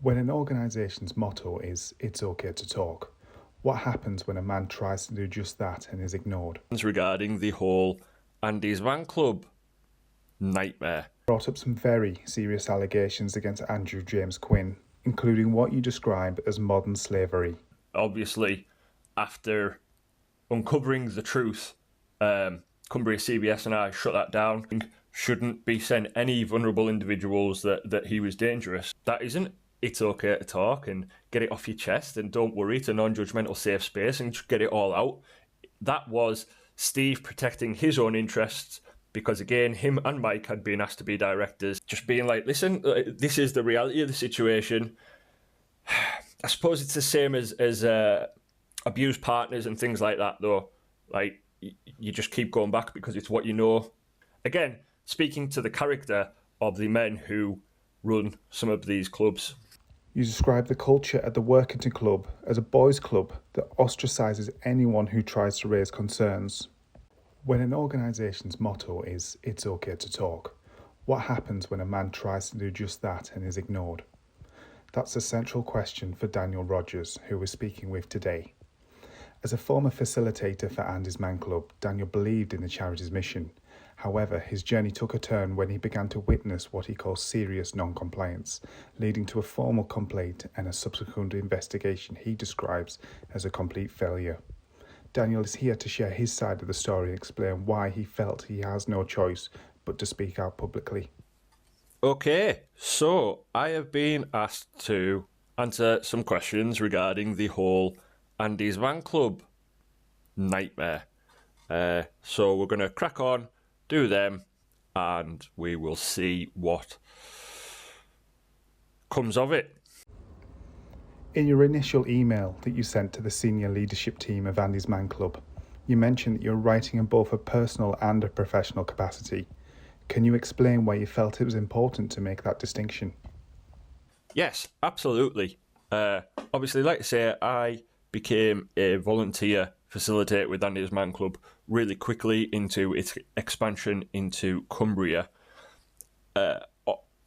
When an organisation's motto is "it's okay to talk," what happens when a man tries to do just that and is ignored? Regarding the whole Andy's Van Club nightmare. Brought up some very serious allegations against Andrew James Quinn, including what you describe as modern slavery. Obviously, after uncovering the truth, Cumbria, CBS and I shut that down. Shouldn't be sent any vulnerable individuals that he was dangerous. That isn't "it's okay to talk" and get it off your chest and don't worry, it's a non-judgmental safe space and just get it all out. That was Steve protecting his own interests because, again, him and Mike had been asked to be directors, just being like, listen, this is the reality of the situation. I suppose it's the same as abused partners and things like that, though. Like, you just keep going back because it's what you know. Again, speaking to the character of the men who run some of these clubs. You describe the culture at the Workington Club as a boys' club that ostracises anyone who tries to raise concerns. When an organisation's motto is "it's okay to talk," what happens when a man tries to do just that and is ignored? That's a central question for Daniel Rogers, who we're speaking with today. As a former facilitator for Andy's Man Club, Daniel believed in the charity's mission. However, his journey took a turn when he began to witness what he calls serious non-compliance, leading to a formal complaint and a subsequent investigation he describes as a complete failure. Daniel is here to share his side of the story and explain why he felt he has no choice but to speak out publicly. Okay, so I have been asked to answer some questions regarding the whole Andy's Van Club nightmare. So we're going to crack on, do them, and we will see what comes of it. In your initial email that you sent to the senior leadership team of Andy's Man Club, you mentioned that you're writing in both a personal and a professional capacity. Can you explain why you felt it was important to make that distinction? Yes, absolutely. Obviously, like I say, I became a volunteer facilitator with Andy's Man Club really quickly into its expansion into Cumbria.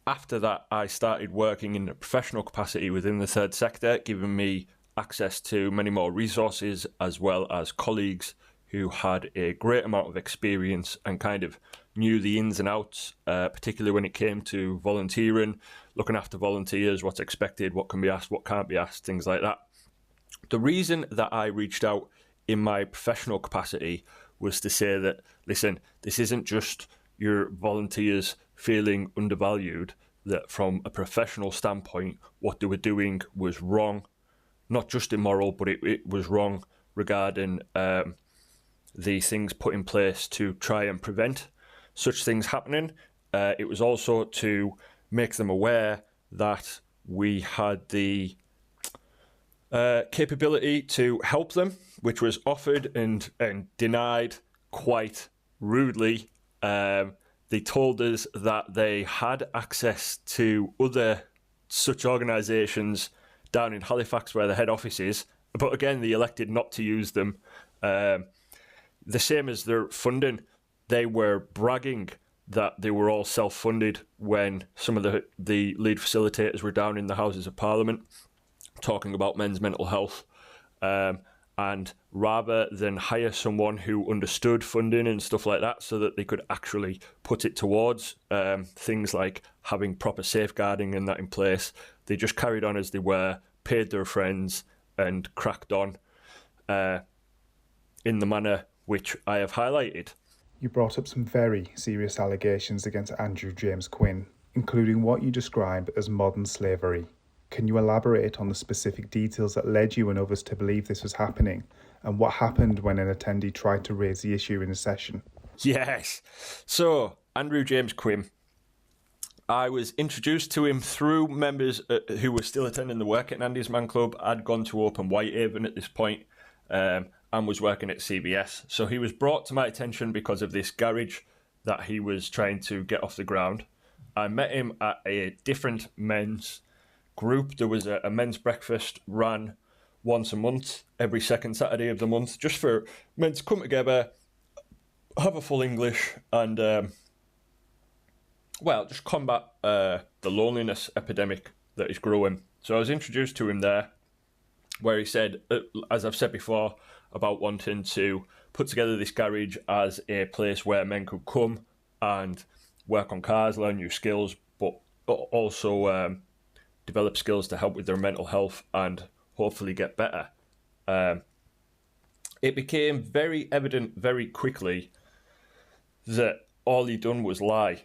After that, I started working in a professional capacity within the third sector, giving me access to many more resources as well as colleagues who had a great amount of experience and kind of knew the ins and outs, particularly when it came to volunteering, looking after volunteers, what's expected, what can be asked, what can't be asked, things like that. The reason that I reached out in my professional capacity was to say that, listen, this isn't just your volunteers feeling undervalued, that from a professional standpoint, what they were doing was wrong, not just immoral, but it was wrong regarding the things put in place to try and prevent such things happening. It was also to make them aware that we had the capability to help them, which was offered and denied quite rudely. They told us that they had access to other such organisations down in Halifax where the head office is, but again, they elected not to use them. The same as their funding, they were bragging that they were all self-funded when some of the lead facilitators were down in the Houses of Parliament talking about men's mental health. And rather than hire someone who understood funding and stuff like that so that they could actually put it towards things like having proper safeguarding and that in place, they just carried on as they were, paid their friends and cracked on in the manner which I have highlighted. You brought up some very serious allegations against Andrew James Quinn, including what you describe as modern slavery. Can you elaborate on the specific details that led you and others to believe this was happening, and what happened when an attendee tried to raise the issue in a session? Yes. So, Andrew James Quinn. I was introduced to him through members who were still attending the work at Andy's Man Club. I'd gone to Open Whitehaven at this point, and was working at CBS. So he was brought to my attention because of this garage that he was trying to get off the ground. I met him at a different men's group. There was a men's breakfast ran once a month, every second Saturday of the month, just for men to come together, have a full English, and just combat the loneliness epidemic that is growing So I was introduced to him there, where he said, as I've said before, about wanting to put together this garage as a place where men could come and work on cars, learn new skills, but also develop skills to help with their mental health and hopefully get better. It became very evident very quickly that all he'd done was lie.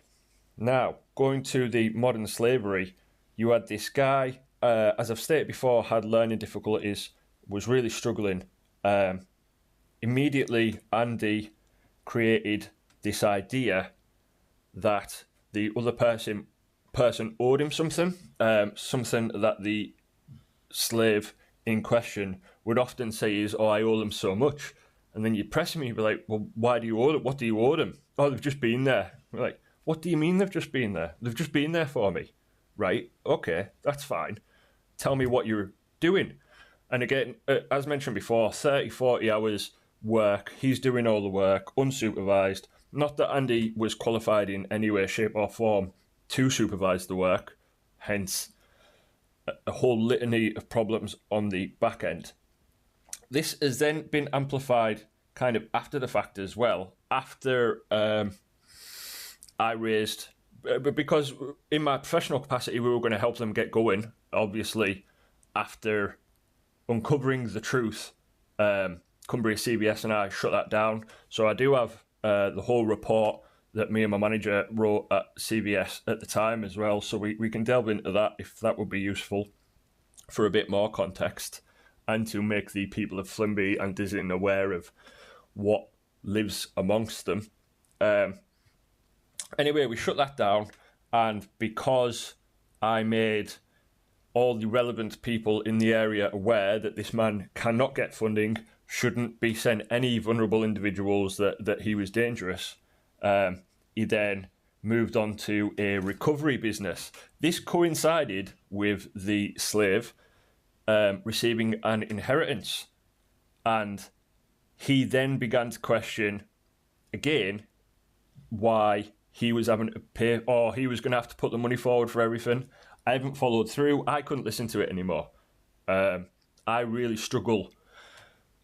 Now, going to the modern slavery, you had this guy, as I've stated before, had learning difficulties, was really struggling. Immediately, Andy created this idea that the other person owed him something, something that the slave in question would often say is, "Oh, I owe them so much." And then you press him and you'd be like, "Well, why do you owe them? What do you owe them?" "Oh, they've just been there." We're like, "What do you mean they've just been there?" "They've just been there for me." "Right, okay, that's fine. Tell me what you're doing." And again, as mentioned before, 30, 40 hours work. He's doing all the work, unsupervised. Not that Andy was qualified in any way, shape or form to supervise the work, hence a whole litany of problems on the back end. This has then been amplified kind of after the fact as well, after I raised, because in my professional capacity we were going to help them get going, obviously, after uncovering the truth, Cumbria CBS and I shut that down. So I do have the whole report that me and my manager wrote at CBS at the time as well. So we can delve into that if that would be useful for a bit more context and to make the people of Flimby and Dislington aware of what lives amongst them. Anyway, we shut that down, and because I made all the relevant people in the area aware that this man cannot get funding, shouldn't be sent any vulnerable individuals, that he was dangerous, he then moved on to a recovery business. This coincided with the slave receiving an inheritance, and he then began to question again why he was having to pay, or he was going to have to put the money forward for everything. I haven't followed through. I couldn't listen to it anymore. I really struggle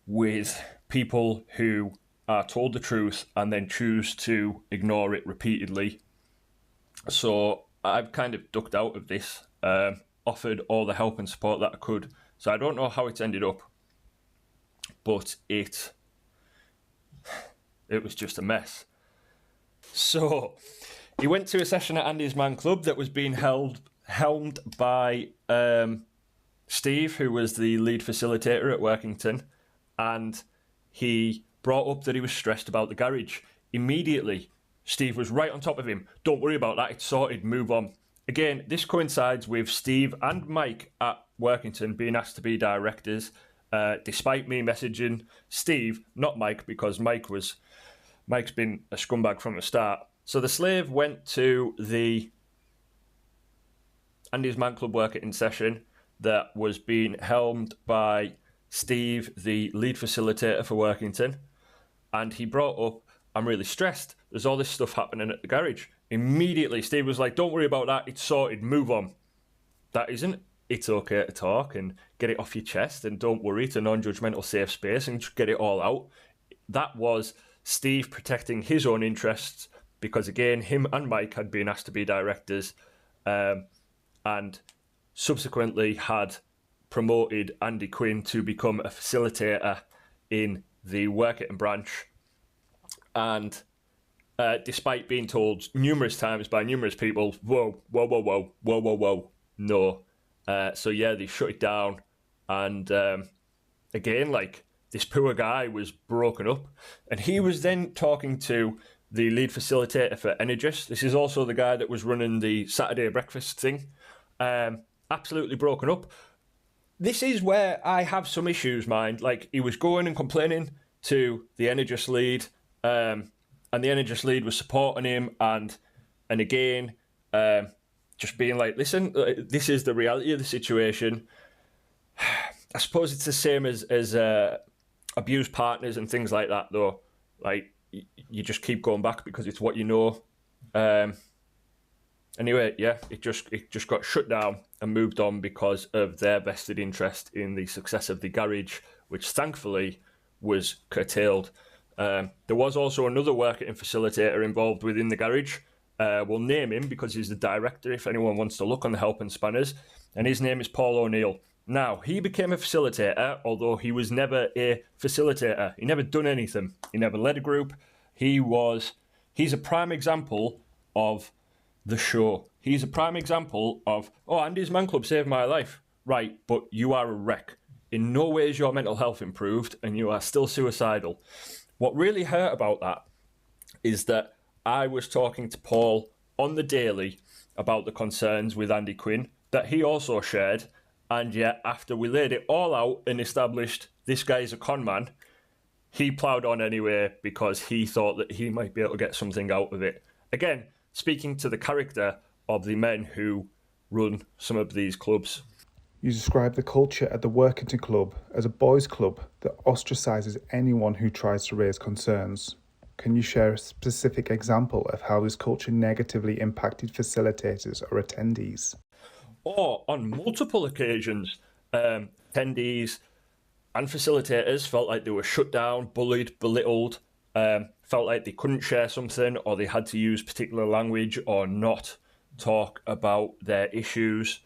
with people who are told the truth and then choose to ignore it repeatedly. So I've kind of ducked out of this, offered all the help and support that I could. So I don't know how it's ended up, but it was just a mess. So he went to a session at Andy's Man Club that was being helmed by Steve, who was the lead facilitator at Workington, and he brought up that he was stressed about the garage. Immediately, Steve was right on top of him. "Don't worry about that, it's sorted, move on." Again, this coincides with Steve and Mike at Workington being asked to be directors, despite me messaging Steve, not Mike, because Mike's been a scumbag from the start. So the slave went to the Andy's Man Club Workington session that was being helmed by Steve, the lead facilitator for Workington, and he brought up, "I'm really stressed. There's all this stuff happening at the garage." Immediately, Steve was like, "Don't worry about that. It's sorted. Move on." That isn't. It's okay to talk and get it off your chest, and don't worry. It's a non-judgmental safe space, and just get it all out. That was Steve protecting his own interests, because again, him and Mike had been asked to be directors, and subsequently had promoted Andy Quinn to become a facilitator in the Workington branch. And despite being told numerous times by numerous people, whoa, no. So yeah, they shut it down. And again, like, this poor guy was broken up. And he was then talking to the lead facilitator for Energis. This is also the guy that was running the Saturday breakfast thing. Absolutely broken up. This is where I have some issues, mind. Like, he was going and complaining to the Energis lead, and the Energis lead was supporting him, and again, just being like, "Listen, this is the reality of the situation." I suppose it's the same as abused partners and things like that, though. Like, you just keep going back because it's what you know. Anyway, yeah, it just got shut down and moved on because of their vested interest in the success of the garage, which thankfully was curtailed. There was also another worker and facilitator involved within the garage. We'll name him because he's the director if anyone wants to look on the help and spanners, and his name is Paul O'Neill. Now, he became a facilitator, although he was never a facilitator. He never done anything. He never led a group. He's a prime example of the show. He's a prime example of, oh, Andy's Man Club saved my life. Right, but you are a wreck. In no way is your mental health improved, and you are still suicidal. What really hurt about that is that I was talking to Paul on the daily about the concerns with Andy Quinn that he also shared, and yet after we laid it all out and established this guy's a con man, he ploughed on anyway because he thought that he might be able to get something out of it. Again, speaking to the character of the men who run some of these clubs. You describe the culture at the Workington Club as a boys' club that ostracises anyone who tries to raise concerns. Can you share a specific example of how this culture negatively impacted facilitators or attendees? Or on multiple occasions, attendees and facilitators felt like they were shut down, bullied, belittled, felt like they couldn't share something or they had to use particular language or not talk about their issues.